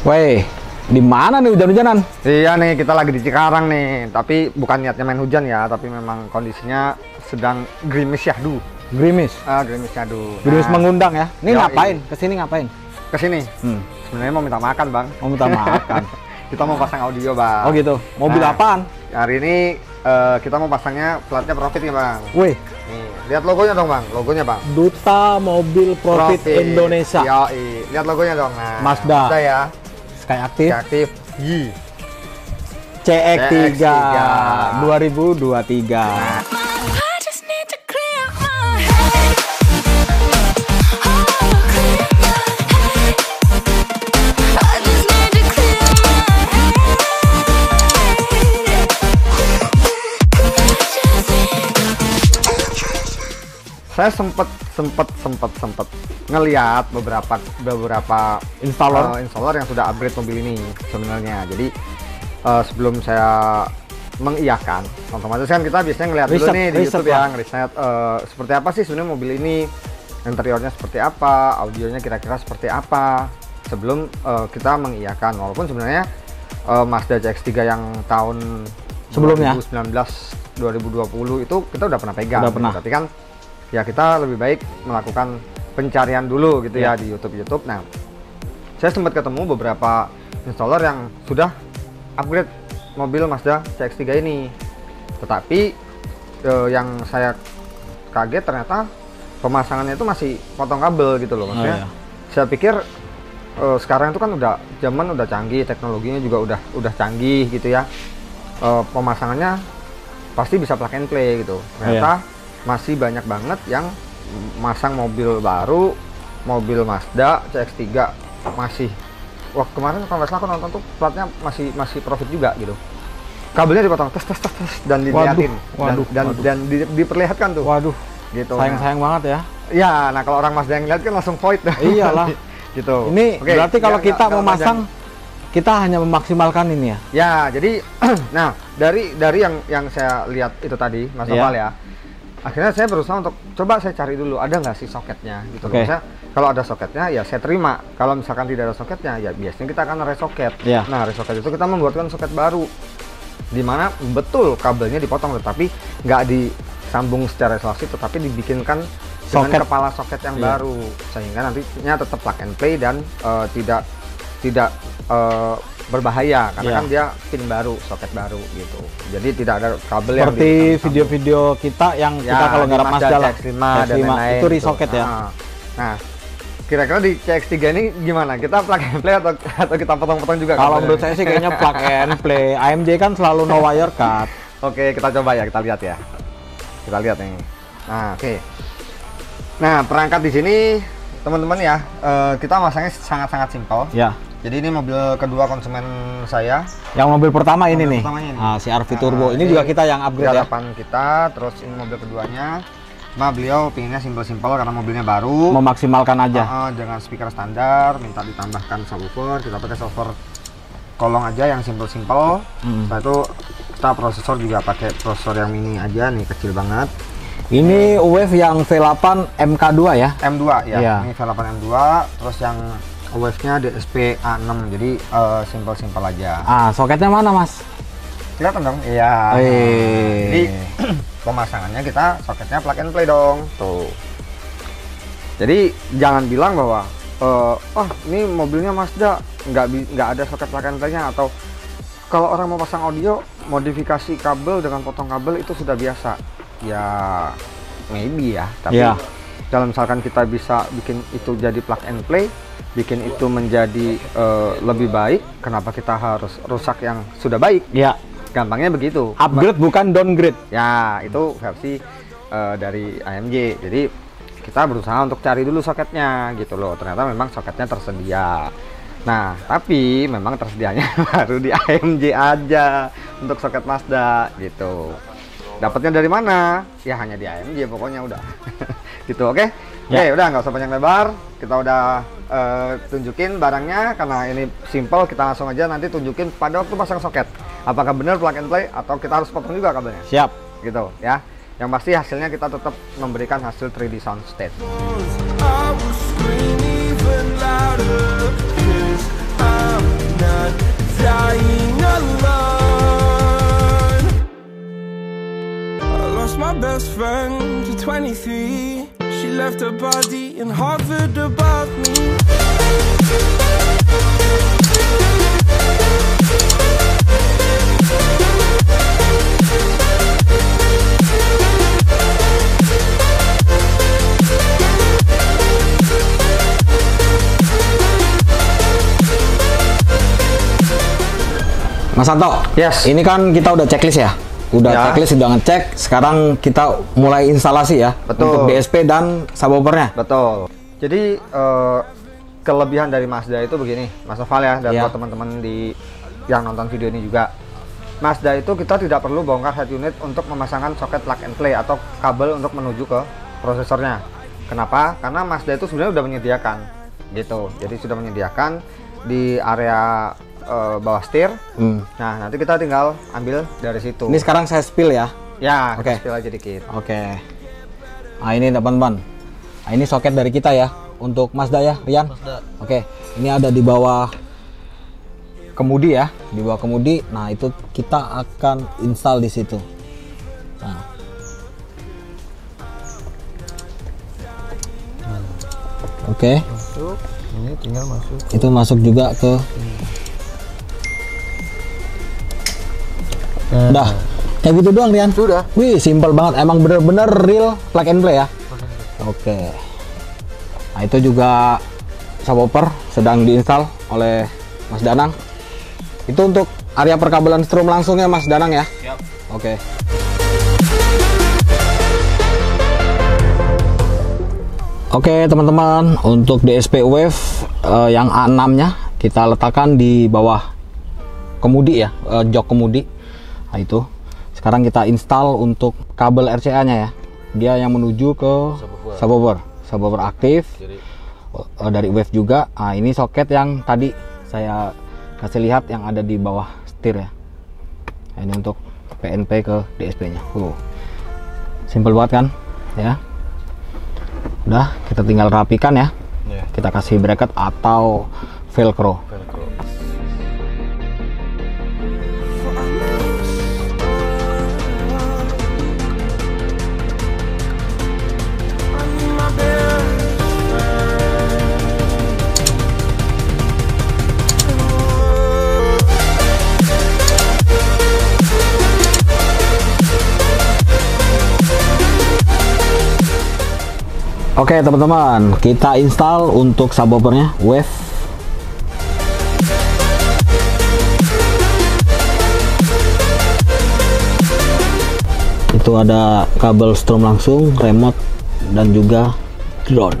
Weh, di mana nih hujan-hujanan? Iya nih, kita lagi di Cikarang nih. Tapi bukan niatnya main hujan ya, tapi memang kondisinya sedang gerimis syahdu. Gerimis. Gerimis syahdu. Gerimis mengundang ya. Ini yoi. ngapain? Kesini ngapain? Kesini. Sebenarnya mau minta makan, Bang. Mau minta makan. Kita mau pasang audio, Bang. Oh gitu. Mobil apaan? Hari ini kita mau pasangnya platnya Profit ya, Bang. Wih, Nih, lihat logonya dong, Bang. Logonya, Bang. Duta Mobil Profit Indonesia. Yoi. Lihat logonya dong. Nah, Mazda. ya. Sky Active Aktif. Y. CX-3 CX-3 2023. Saya sempet ngelihat beberapa installer yang sudah upgrade mobil ini sebenarnya. Jadi sebelum saya mengiyakan, otomatis kan kita biasanya ngelihat dulu nih di YouTube ya, ngeriset seperti apa sih sebenarnya mobil ini, interiornya seperti apa, audionya kira-kira seperti apa sebelum kita mengiyakan. Walaupun sebenarnya Mazda CX-3 yang tahun sebelumnya 2019 2020 itu kita udah pernah pegang. Tapi kan ya kita lebih baik melakukan pencarian dulu gitu ya di YouTube. Nah, saya sempat ketemu beberapa installer yang sudah upgrade mobil Mazda CX-3 ini. Tetapi yang saya kaget ternyata pemasangannya itu masih potong kabel gitu loh. Maksudnya saya pikir sekarang itu kan zaman udah canggih, teknologinya juga udah canggih gitu ya. Pemasangannya pasti bisa plug and play gitu. Ternyata masih banyak banget yang masang mobil baru, mobil Mazda CX-3 masih. Wah, kemarin kalau nggak salah aku nonton tuh platnya masih Profit juga gitu. Kabelnya dipotong tes dan dilihatin dan diperlihatkan tuh. Waduh, gitu. Sayang banget ya. Ya, nah kalau orang Mazda yang lihat kan langsung void. Iyalah. Gitu. Ini berarti kalau kita mau masang, kita hanya memaksimalkan ini ya. Ya, jadi nah dari yang saya lihat itu tadi, Mas Nopal ya. Akhirnya saya berusaha untuk coba saya cari dulu ada nggak sih soketnya gitu. Misalnya kalau ada soketnya ya saya terima. Kalau misalkan tidak ada soketnya ya biasanya kita akan resoket. Nah, resoket itu kita membuatkan soket baru di mana betul kabelnya dipotong tetapi nggak disambung secara isolasi, tetapi dibikinkan dengan kepala soket yang baru sehingga nantinya tetap plug and play dan tidak berbahaya karena kan dia pin baru, soket baru gitu. Jadi tidak ada kabel yang seperti video-video kita yang kita kalau ngarap Mazda lah CX-5 dan lain-lain itu resoket ya. Nah, kira-kira di CX-3 ini gimana? Kita plug and play atau kita potong-potong juga? Kalau menurut saya sih kayaknya plug and play. AMJ kan selalu no wire cut. Oke, kita coba ya, kita lihat ya. Kita lihat nih. Nah, oke. Nah, perangkat di sini teman-teman ya, kita masangnya sangat-sangat simpel. Ya. Jadi ini mobil kedua konsumen saya. Yang mobil pertama ini nih. Si RV Turbo. Ini juga kita yang upgrade ya. Harapan kita, terus ini mobil keduanya. Cuma beliau pinginnya simpel-simpel karena mobilnya baru. Memaksimalkan aja. Dengan speaker standar, minta ditambahkan subwoofer. Kita pakai subwoofer kolong aja yang simpel-simpel. Setelah itu kita prosesor juga pakai prosesor yang mini aja nih, kecil banget. Ini wave yang V8 MK2 ya? M2 ya. Ini V8 M2, terus yang wave-nya DSP A6, jadi simpel-simpel aja. Soketnya mana, Mas? Kelihatan dong? Iya. Jadi pemasangannya kita soketnya plug and play dong. Tuh. Jadi jangan bilang bahwa ini mobilnya Mazda nggak ada soket plug and play-nya, atau kalau orang mau pasang audio modifikasi kabel dengan potong kabel itu sudah biasa. Ya maybe ya, tapi kalau misalkan kita bisa bikin itu jadi plug and play, bikin itu menjadi lebih baik, kenapa kita harus rusak yang sudah baik? Ya, gampangnya begitu. Upgrade bukan downgrade. Ya, itu versi dari AMG. Jadi kita berusaha untuk cari dulu soketnya gitu loh. Ternyata memang soketnya tersedia. Nah, tapi memang tersedianya baru di AMG aja untuk soket Mazda gitu. Dapatnya dari mana? Ya hanya di AMG pokoknya udah. Gitu, oke? Oke, udah nggak usah panjang lebar. Kita udah tunjukin barangnya karena ini simple. Kita langsung aja nanti tunjukin pada waktu pasang soket. Apakah benar plug and play atau kita harus potong juga kabelnya? Siap. Gitu ya. Yang pasti hasilnya kita tetap memberikan hasil 3D sound stage. I will scream even louder 'cause I'm man, flying alone. I lost my best friend to 23. She left her body and hovered above me. Mas Santo, yes. Ini kan kita udah checklist ya, checklist, udah ngecek. Sekarang kita mulai instalasi ya, betul. Untuk DSP dan subwoofernya. Betul. Jadi kelebihan dari Mazda itu begini, Mas Noval ya, dan buat teman-teman yang nonton video ini juga. Mazda itu kita tidak perlu bongkar head unit untuk memasangkan soket plug and play atau kabel untuk menuju ke prosesornya. Kenapa? Karena Mazda itu sebenarnya udah menyediakan, gitu. Jadi sudah menyediakan di area bawah setir. Nah, nanti kita tinggal ambil dari situ. Ini sekarang saya spill ya. Ya, oke. Spill aja dikit. Oke. Nah, ini teman-teman. Nah, ini soket dari kita ya untuk Mazda ya, Rian. Mazda. Oke. Ini ada di bawah kemudi ya, di bawah kemudi. Nah, itu kita akan install di situ. Nah. Oke. Masuk. Ini tinggal masuk. Itu masuk juga ke udah kayak gitu doang, Rian. Sudah. Wih, simple banget. Emang bener-bener real plug and play ya. Oke. Nah, itu juga subwoofer sedang diinstal oleh Mas Danang. Itu untuk area perkabelan strom langsungnya Mas Danang ya. Yap. Oke. Oke teman-teman, untuk DSP Wave yang A6-nya kita letakkan di bawah kemudi ya, jok kemudi. Nah, itu sekarang kita install untuk kabel RCA-nya ya. Dia yang menuju ke subwoofer aktif dari Wave juga. Nah, ini soket yang tadi saya kasih lihat yang ada di bawah setir ya. Nah, ini untuk PNP ke DSP-nya. Simple banget kan ya. Udah, kita tinggal rapikan ya. Kita kasih bracket atau velcro. Oke teman-teman, kita install untuk subwoofernya Wave. Itu ada kabel strom langsung, remote, dan juga drone.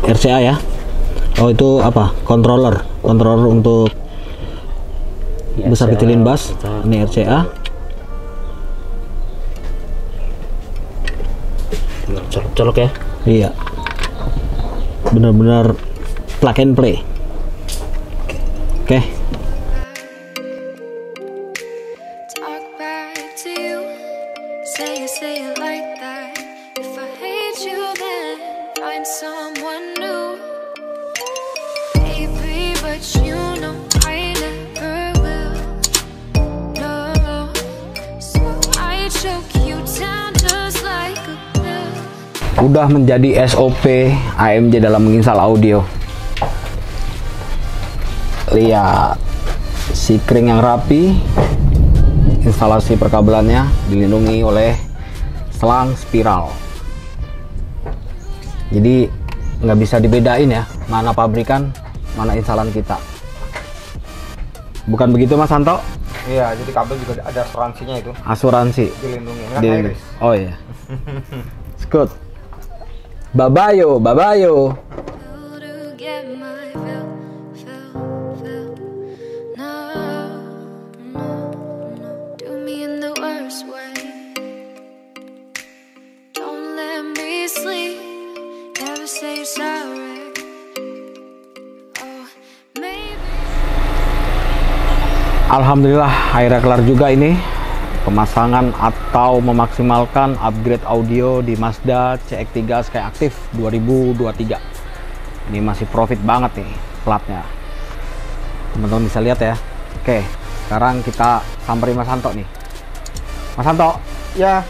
RCA ya. Oh, itu apa? Controller untuk besar kecilin bass. Ini RCA. Colok ya. Iya. Benar-benar plug and play. Oke. Udah menjadi SOP AMJ dalam menginstal audio. Lihat, sikring yang rapi, instalasi perkabelannya dilindungi oleh selang spiral. Jadi nggak bisa dibedain ya, mana pabrikan, mana instalan kita. Bukan begitu Mas Santo? Iya, jadi kabel juga ada asuransinya itu. Asuransi. Dilindungi. Kan oh iya. Good. Babayo. Alhamdulillah akhirnya kelar juga ini pemasangan atau memaksimalkan upgrade audio di Mazda CX-3 Skyactiv 2023. Ini masih profit banget nih platnya, teman-teman bisa lihat ya. Oke, sekarang kita samperin Mas Hanto nih. Mas Hanto, Ya,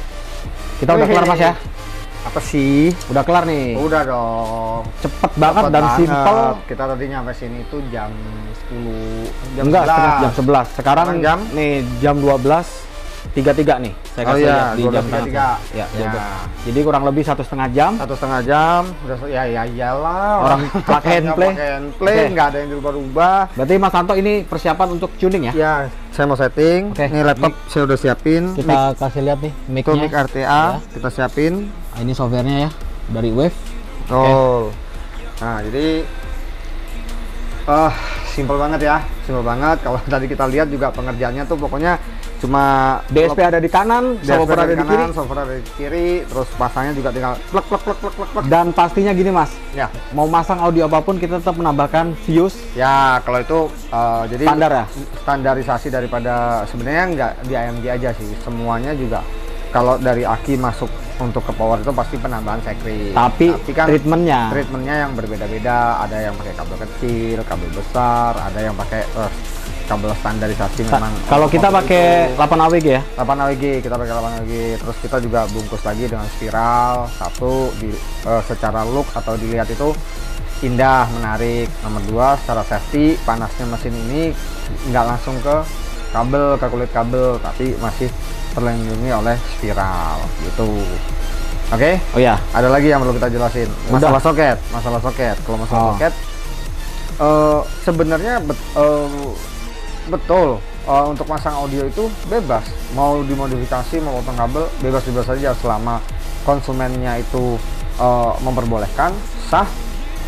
kita udah kelar Mas ya? apa sih? Udah kelar nih. Udah dong. Cepet banget Cepet dan banget. simple. Kita tadi nyampe sini tuh jam 10, Enggak, setengah jam 11. Sekarang Sekarang jam? nih jam 12.33 nih. Saya Oh kasih iya, lihat di jam 12.33. tangan. Ya, Ya. 12. Jadi kurang lebih 1,5 jam. 1,5 jam. Udah ya iyalah. Orang plug and play. Plug and play, Oke. nggak ada yang dirubah-rubah. Berarti Mas Hanto ini persiapan untuk tuning ya? Ya, saya mau setting. Oke. Ini laptop saya udah siapin. Kita kasih lihat nih Itu mic-nya. mic RTA Ya. kita siapin. Nah, ini softwarenya ya dari Wave. Oh. Nah, jadi simple banget ya. Simple banget. Kalau tadi kita lihat juga pengerjaannya tuh pokoknya cuma DSP ada di kanan, subwoofer ada di kiri. subwoofer ada di kiri, terus pasangnya juga tinggal plek plek plek plek plek plek. Dan pastinya gini Mas, Ya. mau masang audio apapun kita tetap menambahkan fuse Ya, kalau itu jadi standar ya. standarisasi daripada sebenarnya nggak di AMG aja sih, semuanya juga kalau dari aki masuk untuk ke power itu pasti penambahan sekring. Tapi kan treatmentnya treatmentnya yang berbeda-beda, ada yang pakai kabel kecil, kabel besar, ada yang pakai kabel standarisasi memang. kalau kita pakai 8 AWG ya. 8 AWG, kita pakai 8 AWG, terus kita juga bungkus lagi dengan spiral satu secara look atau dilihat itu indah, menarik. Nomor 2, secara safety, panasnya mesin ini nggak langsung ke kabel, ke kulit kabel, tapi masih terlindungi oleh spiral gitu. Oke. Oh ya, Ada lagi yang perlu kita jelasin. Masalah soket. Kalau masalah Oh. soket, sebenarnya betul. Untuk masang audio itu bebas. Mau dimodifikasi, mau potong kabel, bebas-bebas saja selama konsumennya itu memperbolehkan, sah.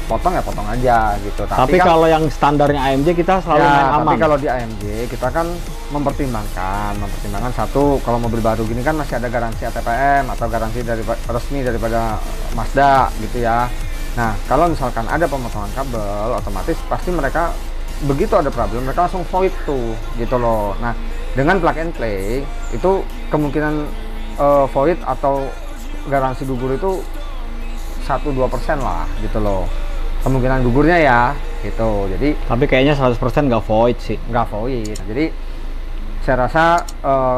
Potong ya potong aja gitu. tapi kan, kalau yang standarnya AMG kita selalu ya, main aman. tapi kalau di AMG kita kan mempertimbangkan satu, kalau mobil baru gini kan masih ada garansi ATPM atau garansi resmi daripada Mazda gitu ya. Nah, kalau misalkan ada pemotongan kabel, otomatis pasti mereka begitu ada problem mereka langsung void tuh gitu loh. Nah, dengan plug and play itu kemungkinan void atau garansi gugur itu 1-2% lah gitu loh. Kemungkinan gugurnya ya gitu. Jadi Tapi kayaknya 100% nggak void sih. nggak void. Jadi saya rasa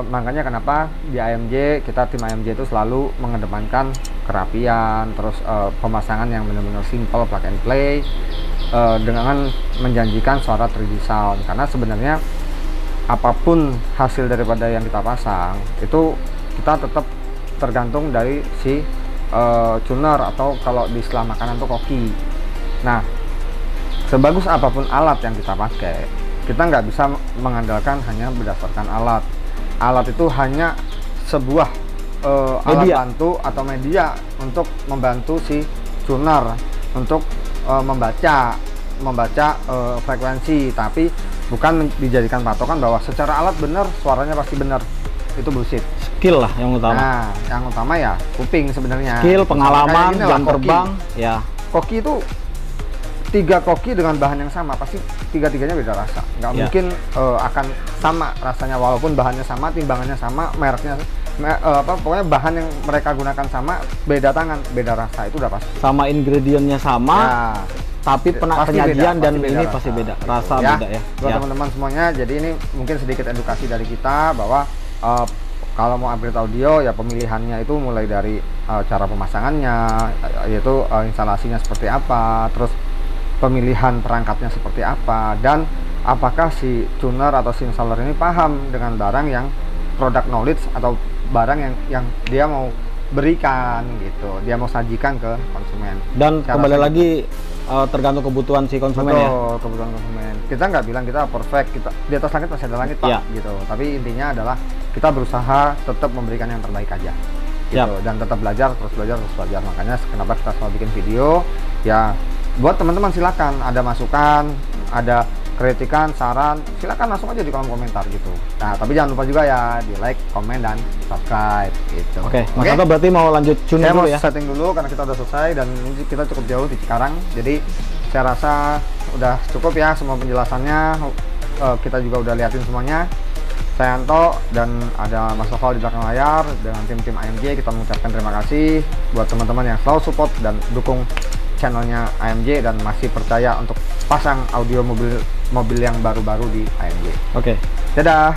makanya kenapa di AMG tim AMG itu selalu mengedepankan kerapian, terus pemasangan yang benar-benar simple, plug and play, dengan menjanjikan suara 3D sound. Karena sebenarnya apapun hasil daripada yang kita pasang itu kita tetap tergantung dari si tuner atau kalau di istilah makanan tuh koki. Nah, sebagus apapun alat yang kita pakai, kita nggak bisa mengandalkan hanya berdasarkan alat. Alat itu hanya sebuah alat bantu atau media untuk membantu si tuner untuk membaca frekuensi, tapi bukan dijadikan patokan bahwa secara alat benar suaranya pasti benar. Itu bullshit. Skill lah yang utama. Nah, yang utama ya kuping sebenarnya. Skill, pengalaman, Kayak gini lah, jam koki. terbang, ya. Koki itu 3 koki dengan bahan yang sama pasti tiga-tiganya beda rasa. Nggak Ya. mungkin akan sama rasanya walaupun bahannya sama, timbangannya sama, mereknya pokoknya bahan yang mereka gunakan sama, beda tangan, beda rasa itu udah pasti. Sama ingredientnya sama, Ya, tapi pasti penyajian beda, dan pasti beda ini rasa. pasti beda. Rasa ya, beda ya. buat Ya. teman-teman semuanya, jadi ini mungkin sedikit edukasi dari kita bahwa kalau mau upgrade audio ya pemilihannya itu mulai dari cara pemasangannya, yaitu instalasinya seperti apa, terus pemilihan perangkatnya seperti apa, dan apakah si tuner atau si installer ini paham dengan barang yang product knowledge atau barang yang dia mau berikan gitu, dia mau sajikan ke konsumen. Dan Saya kembali rasa lagi tergantung kebutuhan si konsumen ya. Betul, kebutuhan konsumen. Kita nggak bilang kita perfect, kita di atas langit masih ada langit Pak, Ya. gitu. Tapi intinya adalah kita berusaha tetap memberikan yang terbaik aja, gitu. Yap. Dan tetap belajar, terus belajar. Makanya kenapa kita selalu bikin video, ya buat teman-teman silakan ada masukan, ada kritikan, saran, silakan langsung aja di kolom komentar gitu. Nah, tapi jangan lupa juga ya di like, komen, dan subscribe gitu. Oke, Mas Anto berarti mau lanjut tuning Saya mau dulu ya. setting dulu karena kita udah selesai dan ini kita cukup jauh di Cikarang. Jadi saya rasa udah cukup ya semua penjelasannya. Kita juga udah liatin semuanya. Saya Anto dan ada Mas Noval di belakang layar. Dengan tim-tim AMJ kita mengucapkan terima kasih buat teman-teman yang selalu support dan dukung channelnya AMJ dan masih percaya untuk pasang audio mobil yang baru-baru di AMJ. Oke. Dadah.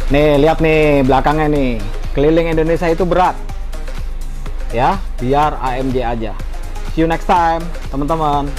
Nih, lihat nih belakangnya nih. Keliling Indonesia itu berat. Ya, biar AMJ aja. See you next time, teman-teman.